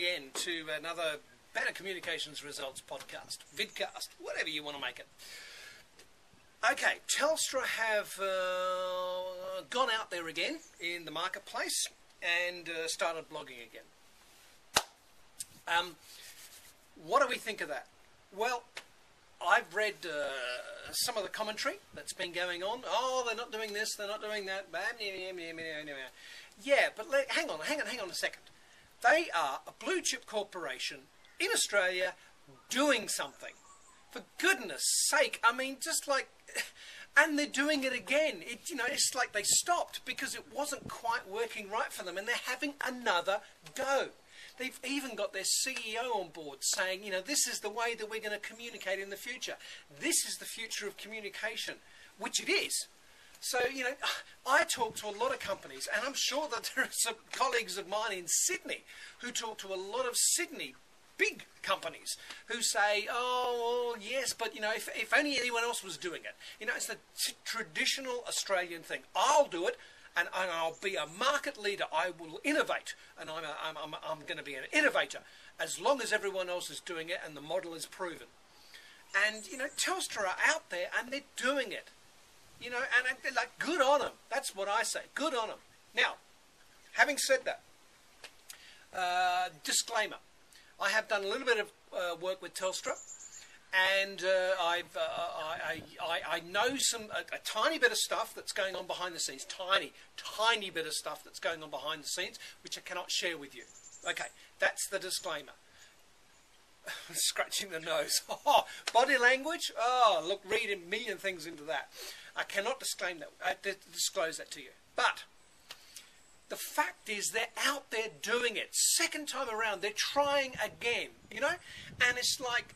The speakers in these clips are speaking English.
again to another Better Communications Results podcast, vidcast, whatever you want to make it. Okay, Telstra have gone out there again in the marketplace and started blogging again. What do we think of that? Well, I've read some of the commentary that's been going on. Oh, they're not doing this, they're not doing that. Yeah, but hang on a second. They are a blue chip corporation in Australia doing something. For goodness sake, I mean, just like, and they're doing it again. It's like they stopped because it wasn't quite working right for them, and they're having another go. They've even got their CEO on board saying, this is the way that we're going to communicate in the future. This is the future of communication, which it is. So, I talk to a lot of companies, and I'm sure that there are some colleagues of mine in Sydney who talk to a lot of Sydney big companies who say, oh, yes, but, if only anyone else was doing it. It's the traditional Australian thing. I'll do it, and I'll be a market leader. I will innovate, and I'm going to be an innovator as long as everyone else is doing it and the model is proven. And, Telstra are out there, and they're doing it. And like, good on them. That's what I say. Good on them. Now, having said that, disclaimer. I have done a little bit of work with Telstra, and I know a tiny bit of stuff that's going on behind the scenes. Tiny bit of stuff that's going on behind the scenes, which I cannot share with you. Okay, that's the disclaimer. Scratching the nose. Oh, body language. Oh, look, read a million things into that. I cannot disclose that to you. But the fact is, they're out there doing it. Second time around, they're trying again. And it's like,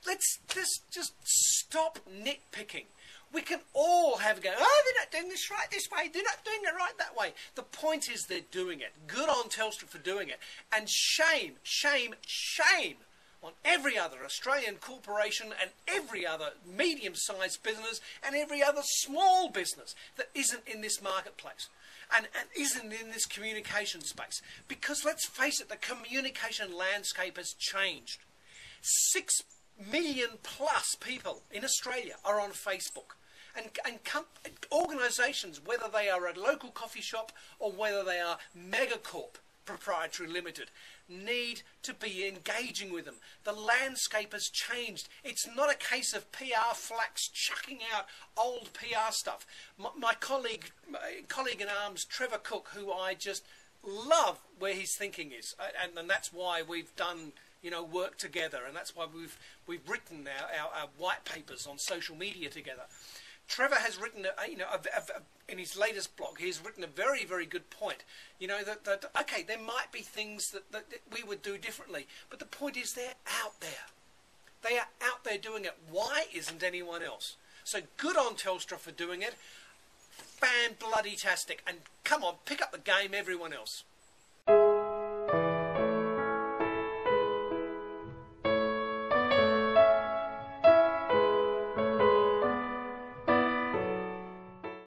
let's just stop nitpicking. We can all have a go. Oh, they're not doing this right this way. They're not doing it right that way. The point is, they're doing it. Good on Telstra for doing it. And shame, shame, shame on every other Australian corporation and every other medium-sized business and every other small business that isn't in this marketplace and isn't in this communication space. Because let's face it, the communication landscape has changed. 6 million plus people in Australia are on Facebook. And organisations, whether they are a local coffee shop or whether they are Megacorp Proprietary Limited, need to be engaging with them. The landscape has changed. It's not a case of PR flacks chucking out old PR stuff. My colleague in arms, Trevor Cook, who I just love where his thinking is, and that's why we've done work together, and that's why we've written our white papers on social media together. Trevor has written, in his latest blog, he's written a very, very good point. That okay, there might be things that we would do differently, but the point is they're out there. They are out there doing it. Why isn't anyone else? So good on Telstra for doing it. Fan-bloody-tastic. And come on, pick up the game, everyone else.